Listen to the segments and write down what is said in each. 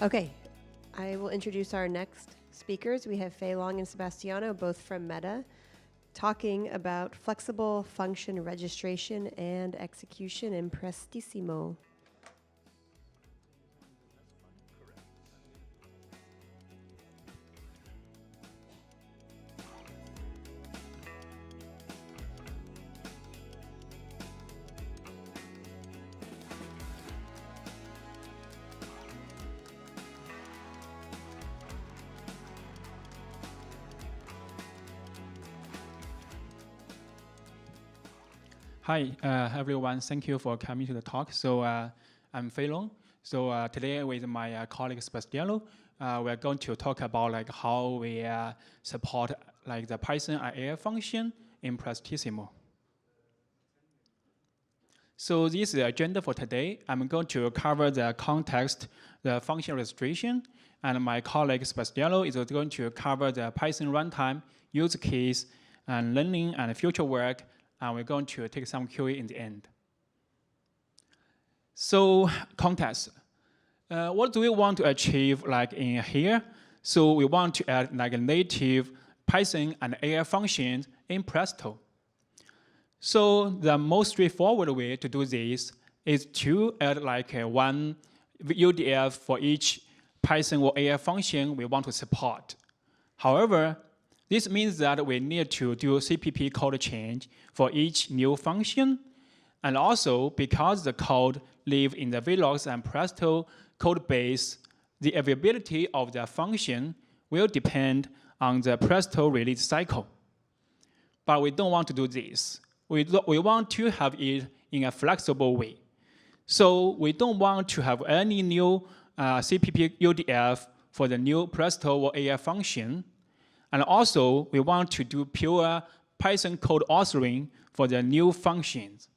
Okay, I will introduce our next speakers. We have Fei Long and Sebastiano, both from Meta, talking about flexible function registration and execution in Prestissimo. Hi, everyone. Thank you for coming to the talk. So I'm Fei Long. So today with my colleague Sebastiano, we're going to talk about how we support the Python IA function in Prestissimo. So this is the agenda for today. I'm going to cover the context, the function registration, and my colleague Sebastiano is going to cover the Python runtime, use case, and learning and future work. And we're going to take some QA in the end. So context. What do we want to achieve in here? So we want to add a native Python and AI functions in Presto. So the most straightforward way to do this is to add one UDF for each Python or AI function we want to support. However, this means that we need to do CPP code change for each new function. And also, because the code lives in the Velox and Presto code base, the availability of the function will depend on the Presto release cycle. But we don't want to do this. We want to have it in a flexible way. So we don't want to have any new CPP UDF for the new Presto or AI function. And also, we want to do pure Python code authoring for the new functions.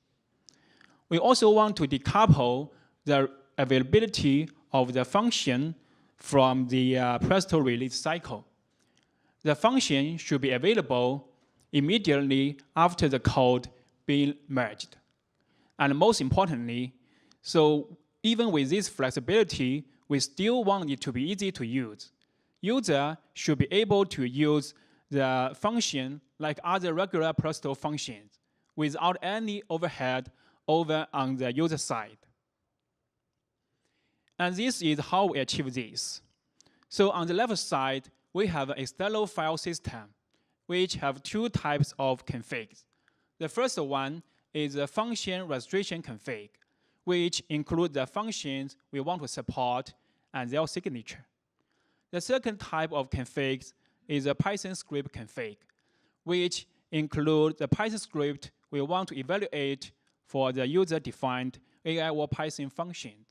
We also want to decouple the availability of the function from the Presto release cycle. The function should be available immediately after the code being merged. And most importantly, so even with this flexibility, we still want it to be easy to use. User should be able to use the function like other regular Presto functions without any overhead over on the user side. And this is how we achieve this. So on the left side, we have an external file system, which have two types of configs. The first one is the function registration config, which includes the functions we want to support and their signature. The second type of configs is a Python script config, which includes the Python script we want to evaluate for the user-defined AI or Python functions.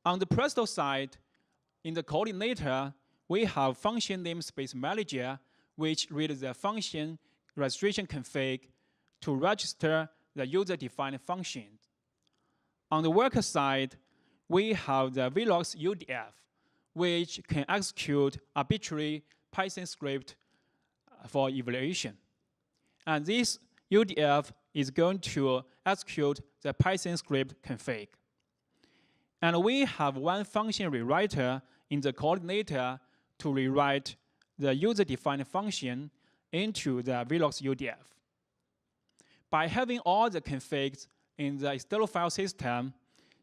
On the Presto side, in the coordinator, we have function namespace manager, which reads the function registration config to register the user-defined functions. On the worker side, we have the Velox UDF, which can execute arbitrary Python script for evaluation. And this UDF is going to execute the Python script config. And we have one function rewriter in the coordinator to rewrite the user-defined function into the Velox UDF. By having all the configs in the external file system,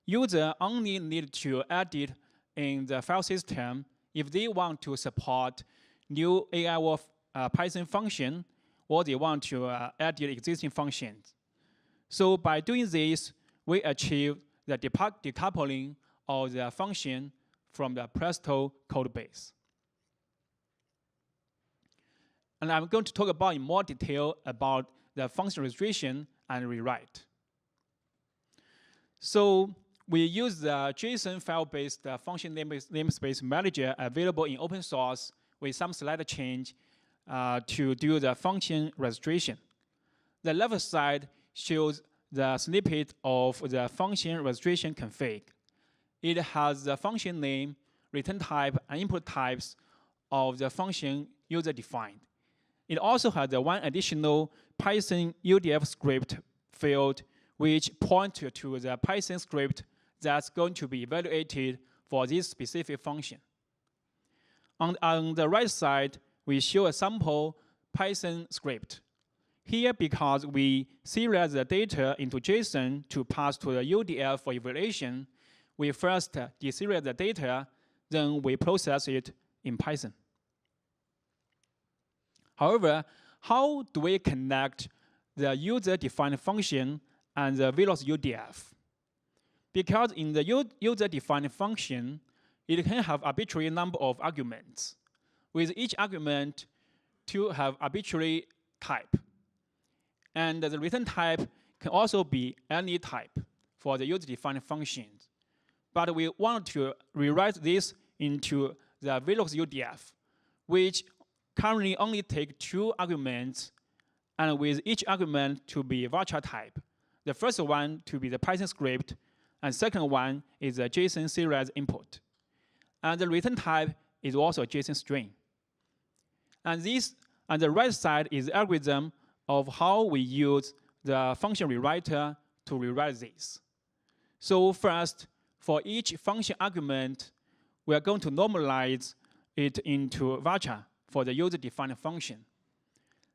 user only need to edit in the file system if they want to support new AI or Python function, or they want to edit existing functions. So by doing this, we achieve the decoupling of the function from the Presto code base. And I'm going to talk about in more detail about the function registration and rewrite. So we use the JSON file-based function namespace manager available in open source with some slight change to do the function registration. The left side shows the snippet of the function registration config. It has the function name, return type, and input types of the function user-defined. It also has the one additional Python UDF script field, which points to the Python script that's going to be evaluated for this specific function. On the right side, we show a sample Python script. Here, because we serialize the data into JSON to pass to the UDF for evaluation, we first deserialize the data, then we process it in Python. However, how do we connect the user-defined function and the Velox UDF? Because in the user-defined function, it can have arbitrary number of arguments, with each argument to have arbitrary type. And the return type can also be any type for the user-defined functions. But we want to rewrite this into the Velox UDF, which currently only take 2 arguments, and with each argument to be varchar type. The first one to be the Python script, and second one is a JSON serialized input. And the return type is also a JSON string. And this, on the right side, is the algorithm of how we use the function rewriter to rewrite this. So first, for each function argument, we are going to normalize it into varchar for the user-defined function.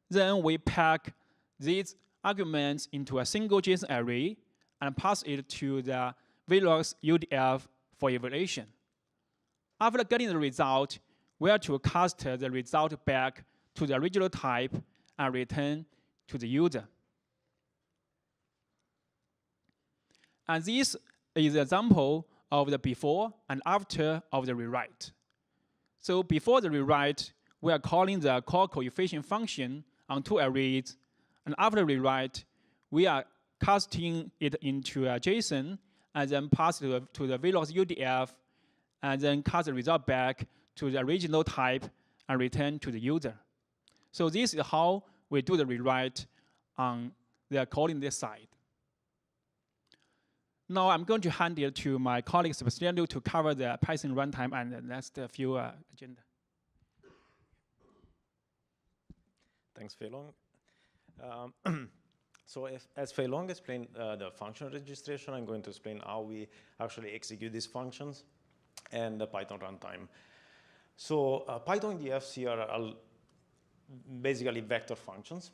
Then we pack these arguments into a single JSON array and pass it to the Velox UDF for evaluation. After getting the result, we are to cast the result back to the original type and return to the user. And this is an example of the before and after of the rewrite. So before the rewrite, we are calling the call coefficient function on 2 arrays, and after the rewrite, we are casting it into a JSON and then pass it to the Velox UDF, and then cast the result back to the original type and return to the user. So this is how we do the rewrite on the calling this side. Now I'm going to hand it to my colleague Prestissimo to cover the Python runtime and the next few agenda. Thanks, Fei Long. So as Fei Long explained the function registration, I'm going to explain how we actually execute these functions and the Python runtime. So Python DFs here are basically vector functions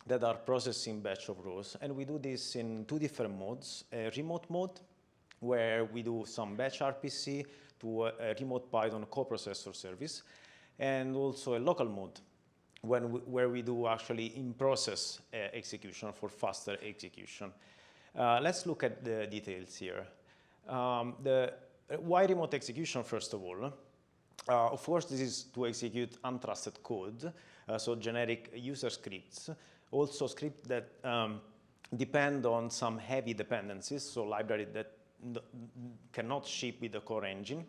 that are processing batch of rows. And we do this in 2 different modes. A remote mode, where we do some batch RPC to a remote Python coprocessor service, and also a local mode, where we do actually in-process execution for faster execution. Let's look at the details here. Why remote execution, first of all? Of course, this is to execute untrusted code, so generic user scripts. Also scripts that depend on some heavy dependencies, so library that cannot ship with the core engine,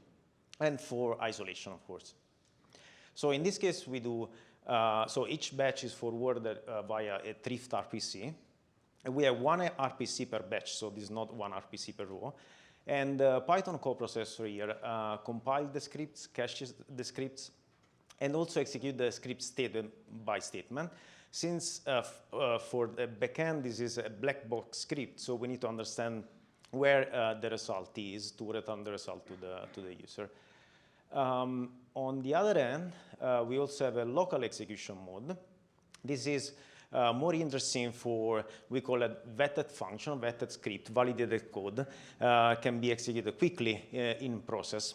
and for isolation, of course. So in this case, we do, so each batch is forwarded via a thrift RPC. And we have 1 RPC per batch, so this is not 1 RPC per row. And Python coprocessor here compile the scripts, caches the scripts, and also execute the script statement by statement. Since for the backend, this is a black box script, so we need to understand where the result is to return the result to the user. On the other hand, we also have a local execution mode. This is more interesting for, we call it vetted function, vetted script, validated code, can be executed quickly in process.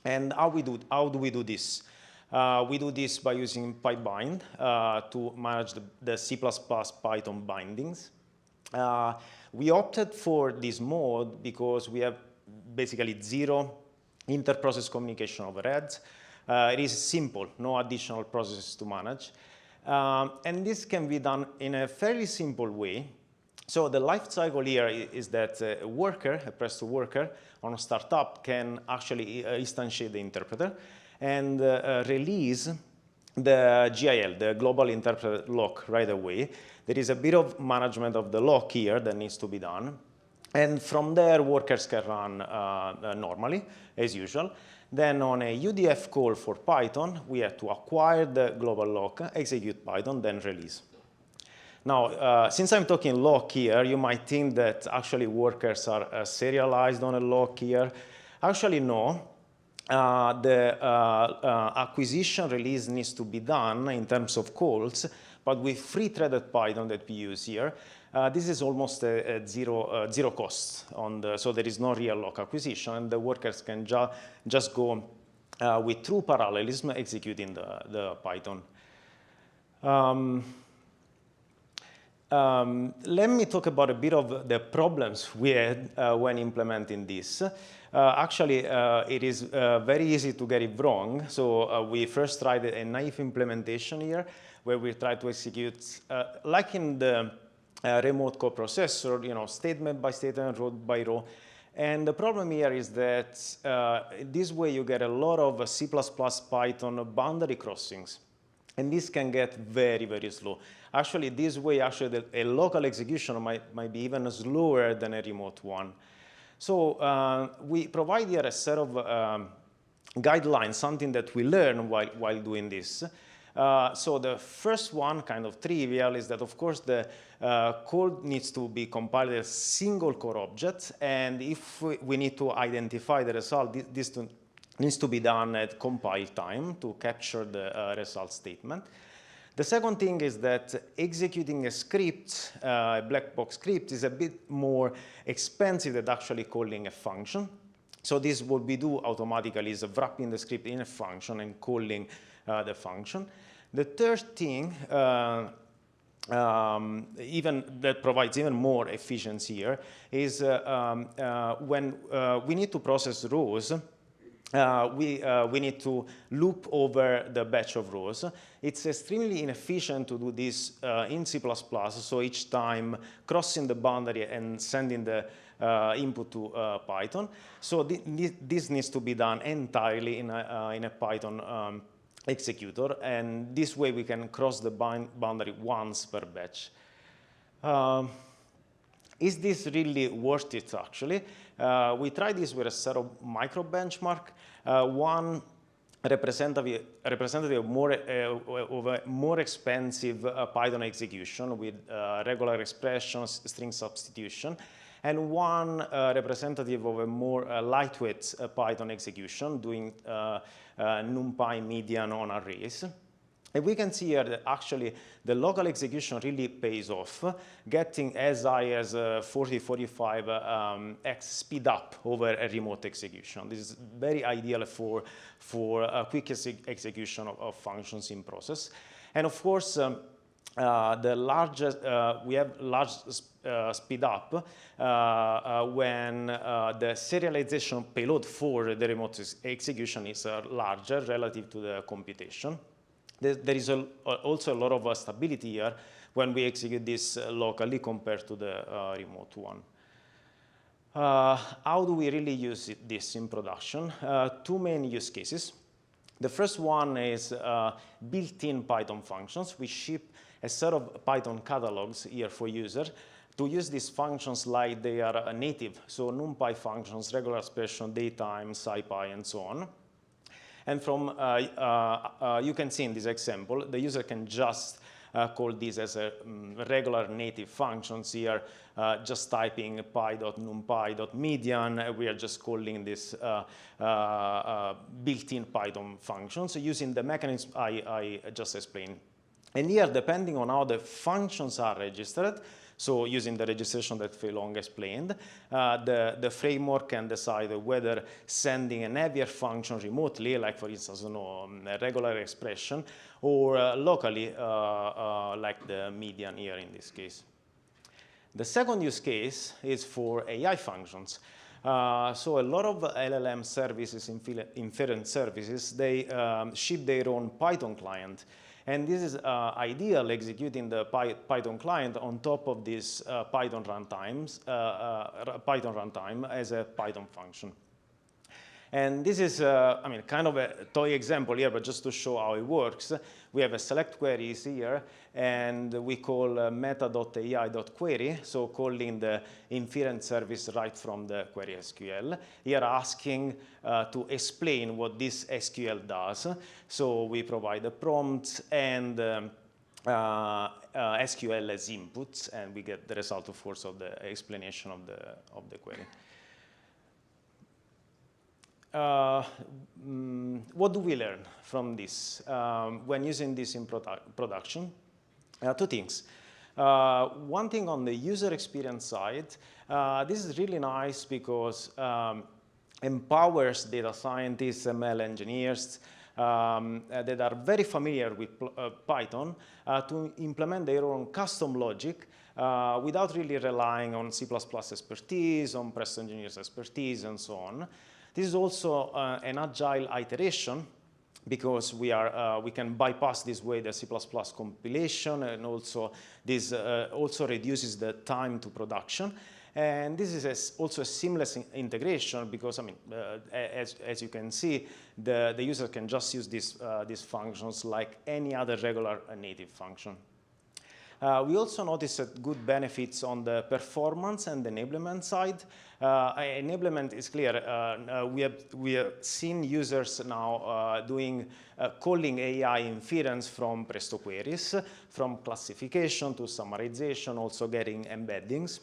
And how do we do this? We do this by using PyBind to manage the C++ Python bindings. We opted for this mode because we have basically 0 inter-process communication overheads. It is simple, no additional processes to manage. And this can be done in a fairly simple way. So the life cycle here is that a worker, a Presto worker on a startup can actually instantiate the interpreter and release the GIL, the global interpreter lock, right away. There is a bit of management of the lock here that needs to be done. And from there, workers can run normally, as usual. Then on a UDF call for Python, we have to acquire the global lock, execute Python, then release. Now, since I'm talking lock here, you might think that actually workers are serialized on a lock here. Actually, no. the acquisition release needs to be done in terms of calls, but with free-threaded Python that we use here, this is almost a zero cost so there is no real lock acquisition, and the workers can just go with true parallelism executing the Python. Let me talk about a bit of the problems we had when implementing this. Actually, it is very easy to get it wrong. So we first tried a naive implementation here, where we tried to execute, like in the remote coprocessor, statement by statement, row by row. And the problem here is that this way you get a lot of C++ Python boundary crossings. And this can get very, very slow. Actually, this way, a local execution might be even slower than a remote one. So we provide here a set of guidelines, something that we learn while doing this. So the first one, kind of trivial, is that, of course, the code needs to be compiled as a single core object. And if we need to identify the result, this needs to be done at compile time to capture the result statement. The second thing is that executing a script, a black box script, is a bit more expensive than actually calling a function. So this, what we do automatically is wrapping the script in a function and calling the function. The third thing, even that provides even more efficiency here, is when we need to process rows, we need to loop over the batch of rows. It's extremely inefficient to do this in C++, so each time crossing the boundary and sending the input to Python. So this needs to be done entirely in a Python executor, and this way we can cross the boundary once per batch. Is this really worth it, actually? We tried this with a set of micro benchmark. One representative of a more expensive Python execution with regular expressions, string substitution, and one representative of a more lightweight Python execution doing NumPy median on arrays. And we can see here that actually the local execution really pays off, getting as high as 40-45x speed up over a remote execution. This is very ideal for a quick execution of functions in process. And of course, the largest, we have large speed up when the serialization payload for the remote execution is larger relative to the computation. There is also a lot of stability here when we execute this locally compared to the remote one. How do we really use this in production? Two main use cases. The first one is built-in Python functions. We ship a set of Python catalogs here for users to use these functions like they are native. So NumPy functions, regular expression, datetime, SciPy, and so on. And from, you can see in this example, the user can just call this as a regular native functions here, just typing py.numpy.median. We are just calling this built-in Python functions using the mechanism I just explained. And here, depending on how the functions are registered, so using the registration that Feilong explained, the framework can decide whether sending a heavier function remotely, like for instance, a regular expression, or locally, like the median here in this case. The second use case is for AI functions. So a lot of LLM services, inference services, they ship their own Python client. And this is ideal executing the Python client on top of this Python runtime as a Python function. And this is, I mean, kind of a toy example here, but just to show how it works. We have a select queries here, and we call meta.ai.query, so calling the inference service right from the query SQL. Here asking to explain what this SQL does. So we provide the prompts and SQL as inputs, and we get the result, of course, of the explanation of the query. what do we learn from this when using this in production? Two things. One thing on the user experience side, this is really nice because empowers data scientists, ML engineers that are very familiar with Python to implement their own custom logic without really relying on C++ expertise, on Presto engineers expertise, and so on. This is also an agile iteration because we can bypass this way the C++ compilation, and also this also reduces the time to production. And this is also a seamless integration because, I mean, as you can see, the user can just use these functions like any other regular native function. We also noticed good benefits on the performance and enablement side. Enablement is clear. We have seen users now calling AI inference from Presto queries, from classification to summarization, also getting embeddings.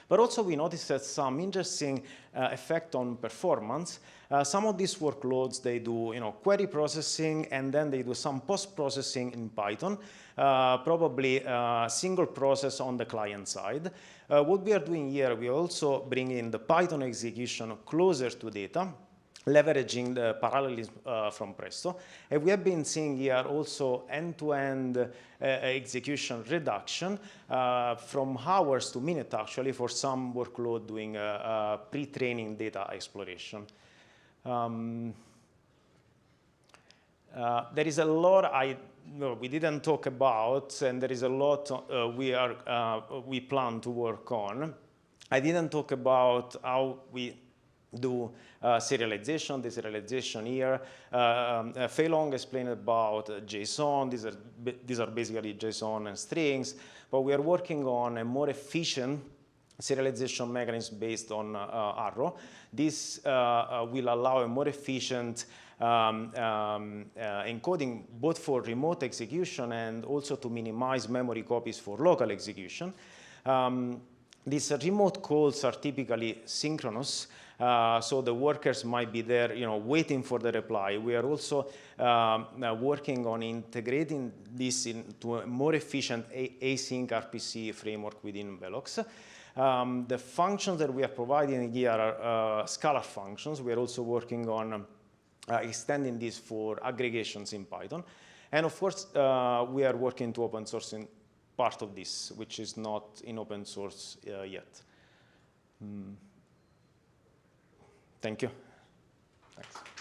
But also we noticed some interesting effect on performance. Some of these workloads, they do query processing, and then they do some post-processing in Python, probably single process on the client side. What we are doing here, we also bring in the Python execution closer to data, leveraging the parallelism from Presto. And we have been seeing here also end-to-end execution reduction from hours to minutes, actually, for some workload doing pre-training data exploration. There is a lot we didn't talk about, and there is a lot we plan to work on. I didn't talk about how we do serialization, deserialization here. Fei Long explained about JSON. These are basically JSON and strings, but we are working on a more efficient serialization mechanism based on Arrow. This will allow a more efficient encoding both for remote execution and also to minimize memory copies for local execution. These remote calls are typically synchronous, so the workers might be there, waiting for the reply. We are also working on integrating this into a more efficient async RPC framework within Velox. The functions that we are providing here are scalar functions. We are also working on extending this for aggregations in Python. And of course, we are working to open sourcing part of this, which is not in open source yet. Thank you. Thanks.